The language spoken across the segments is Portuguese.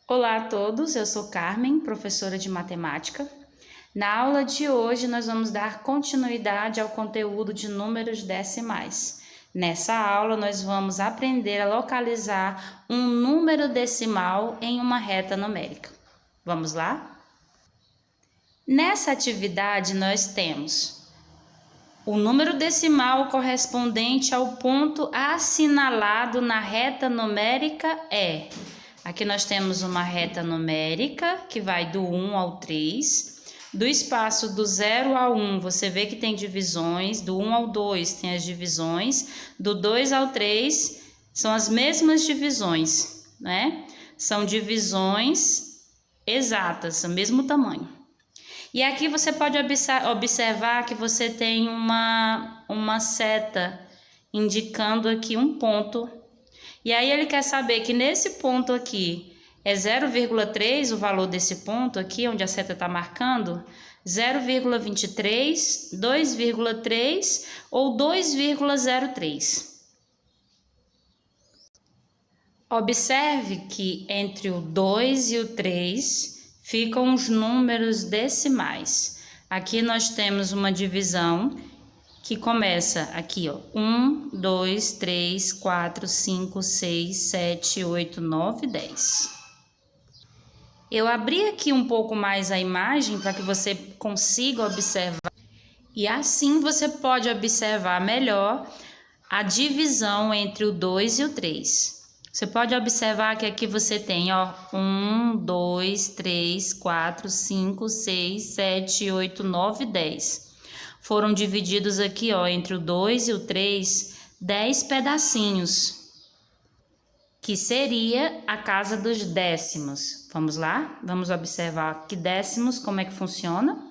Olá a todos, eu sou Carmen, professora de matemática. Na aula de hoje nós vamos dar continuidade ao conteúdo de números decimais. Nessa aula nós vamos aprender a localizar um número decimal em uma reta numérica. Vamos lá? Nessa atividade nós temos o número decimal correspondente ao ponto assinalado na reta numérica é... Aqui nós temos uma reta numérica que vai do 1 ao 3. Do espaço do 0 ao 1, você vê que tem divisões. Do 1 ao 2 tem as divisões. Do 2 ao 3 são as mesmas divisões, né? São divisões exatas, o mesmo tamanho. E aqui você pode observar que você tem uma seta indicando aqui um ponto. E aí ele quer saber que nesse ponto aqui é 0,3 o valor desse ponto aqui, onde a seta está marcando, 0,23, 2,3 ou 2,03. Observe que entre o 2 e o 3 ficam os números decimais. Aqui nós temos uma divisão que começa aqui, ó, 1, 2, 3, 4, 5, 6, 7, 8, 9, 10. Eu abri aqui um pouco mais a imagem para que você consiga observar. E assim você pode observar melhor a divisão entre o 2 e o 3. Você pode observar que aqui você tem, ó, 1, 2, 3, 4, 5, 6, 7, 8, 9, 10. Foram divididos aqui, ó, entre o 2 e o 3, 10 pedacinhos, que seria a casa dos décimos. Vamos lá? Vamos observar que décimos, como é que funciona?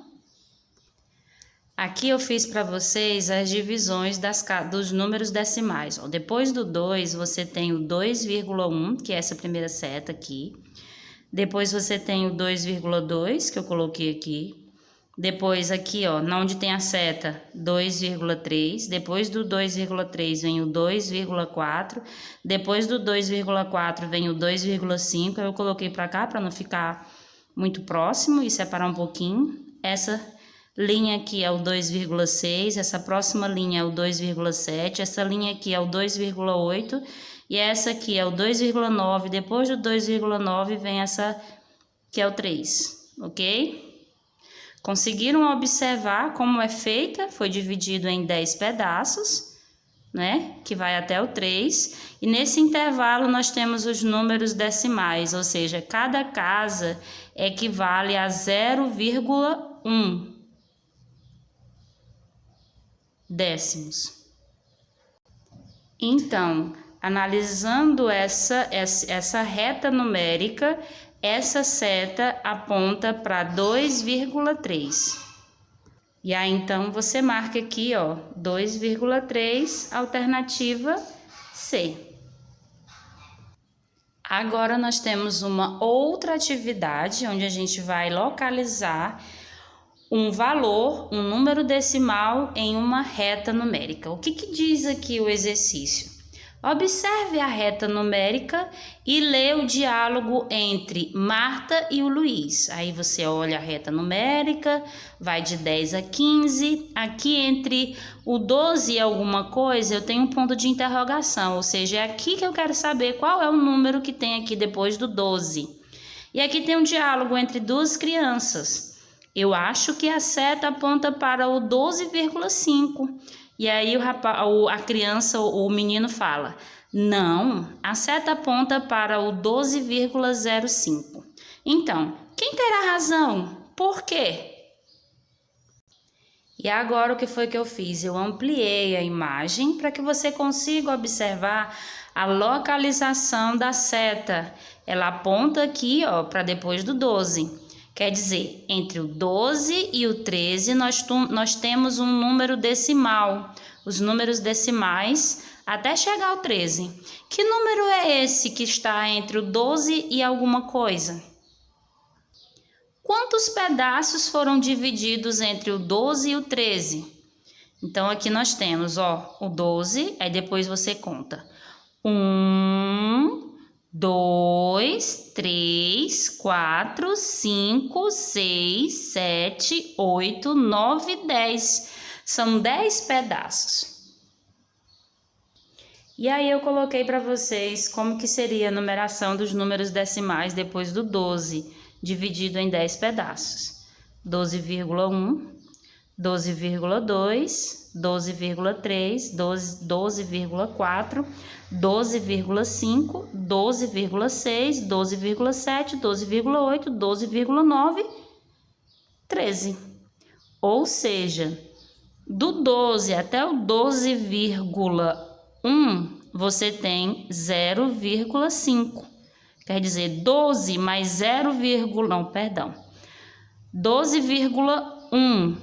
Aqui eu fiz para vocês as divisões dos números decimais. Ó. Depois do 2, você tem o 2,1, que é essa primeira seta aqui. Depois você tem o 2,2, que eu coloquei aqui. Depois aqui, ó, onde tem a seta, 2,3. Depois do 2,3 vem o 2,4. Depois do 2,4 vem o 2,5. Eu coloquei para cá para não ficar muito próximo e separar um pouquinho. Essa linha aqui é o 2,6. Essa próxima linha é o 2,7. Essa linha aqui é o 2,8. E essa aqui é o 2,9. Depois do 2,9 vem essa que é o 3, ok? Conseguiram observar como é feita? Foi dividido em 10 pedaços, né? Que vai até o 3. E nesse intervalo nós temos os números decimais, ou seja, cada casa equivale a 0,1 décimos. Então, analisando essa reta numérica, essa seta aponta para 2,3. E aí, então, você marca aqui, ó, 2,3, alternativa C. Agora, nós temos uma outra atividade, onde a gente vai localizar um valor, um número decimal em uma reta numérica. O que diz aqui o exercício? Observe a reta numérica e lê o diálogo entre Marta e o Luiz. Aí você olha a reta numérica, vai de 10 a 15. Aqui entre o 12 e alguma coisa, eu tenho um ponto de interrogação, ou seja, é aqui que eu quero saber qual é o número que tem aqui depois do 12. E aqui tem um diálogo entre duas crianças. Eu acho que a seta aponta para o 12,5. E aí a criança, o menino fala, não, a seta aponta para o 12,05. Então, quem terá razão? Por quê? E agora o que foi que eu fiz? Eu ampliei a imagem para que você consiga observar a localização da seta. Ela aponta aqui, ó, para depois do 12. Quer dizer, entre o 12 e o 13 nós temos um número decimal. Os números decimais até chegar ao 13. Que número é esse que está entre o 12 e alguma coisa? Quantos pedaços foram divididos entre o 12 e o 13? Então, aqui nós temos, ó, o 12, aí depois você conta. 1, 2, 3, 4, 5, 6, 7, 8, 9, 10. São 10 pedaços. E aí eu coloquei para vocês como que seria a numeração dos números decimais depois do 12, dividido em 10 pedaços. 12,1, 12,2, 12,3, 12,4, 12,5, 12,6, 12,7, 12,8, 12,9, 13. Ou seja, do 12 até o 12,1 você tem 0,5. Quer dizer, 12 mais 12,1.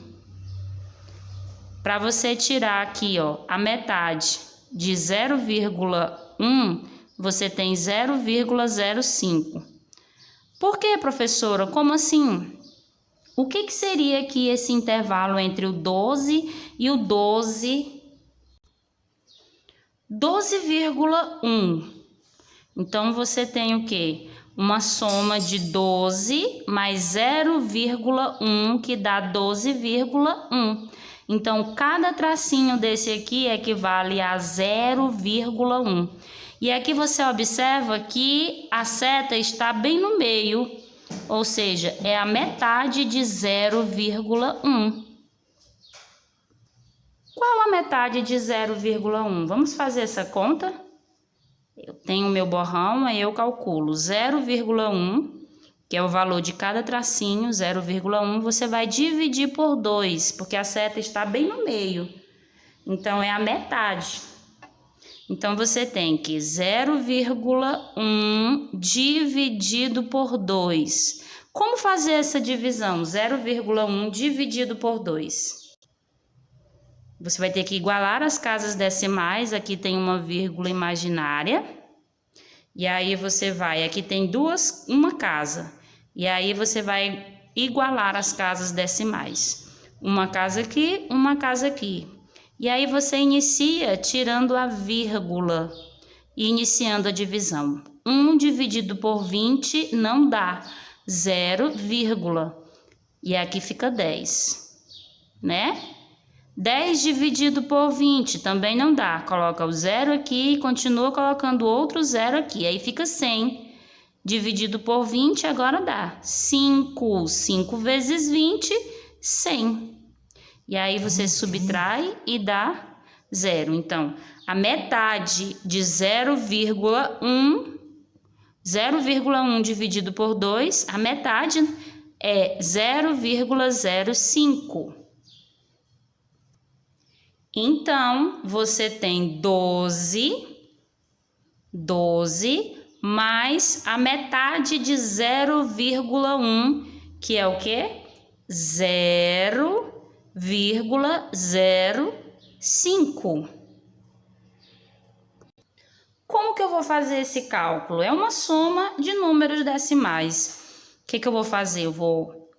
Para você tirar aqui, ó, a metade de 0,1, você tem 0,05. Por que, professora? Como assim? O que seria aqui esse intervalo entre o 12 e o 12,1? Então, você tem o quê? Uma soma de 12 mais 0,1, que dá 12,1. Então, cada tracinho desse aqui equivale a 0,1. E aqui você observa que a seta está bem no meio, ou seja, é a metade de 0,1. Qual a metade de 0,1? Vamos fazer essa conta? Eu tenho o meu borrão, aí eu calculo 0,1, que é o valor de cada tracinho, 0,1, você vai dividir por 2, porque a seta está bem no meio. Então, é a metade. Então, você tem que 0,1 dividido por 2. Como fazer essa divisão? 0,1 dividido por 2. Você vai ter que igualar as casas decimais, aqui tem uma vírgula imaginária. E aí você vai, aqui tem uma casa. E aí você vai igualar as casas decimais. Uma casa aqui, uma casa aqui. E aí você inicia tirando a vírgula e iniciando a divisão. 1 dividido por 20 não dá, 0, e aqui fica 10, né? 10 dividido por 20 também não dá, coloca o 0 aqui e continua colocando outro 0 aqui, aí fica 100. Dividido por 20 agora dá 5, 5 vezes 20, 100. E aí você subtrai e dá 0. Então, a metade de 0,1 dividido por 2, a metade é 0,05. Então, você tem 12 mais a metade de 0,1, que é o quê? 0,05. Como que eu vou fazer esse cálculo? É uma soma de números decimais. O que eu vou fazer? Eu vou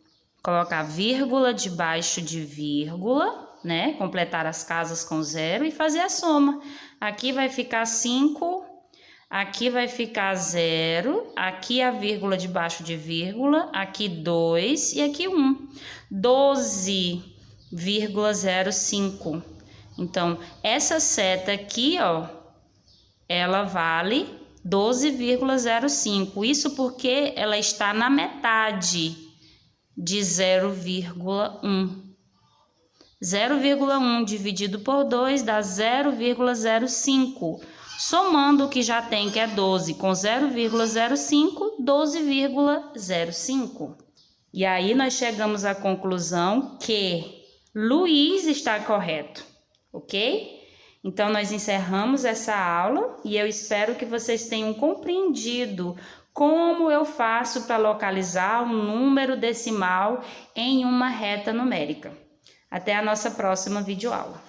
colocar vírgula debaixo de vírgula, né? Completar as casas com 0 e fazer a soma. Aqui vai ficar 5, aqui vai ficar 0, aqui a vírgula debaixo de vírgula, aqui 2 e aqui 1. 12,05. Então, essa seta aqui, ó, ela vale 12,05. Isso porque ela está na metade de 0,1. 0,1 dividido por 2 dá 0,05. Somando o que já tem, que é 12, com 0,05, 12,05. E aí nós chegamos à conclusão que Luiz está correto, ok? Então nós encerramos essa aula e eu espero que vocês tenham compreendido como eu faço para localizar um número decimal em uma reta numérica. Até a nossa próxima videoaula.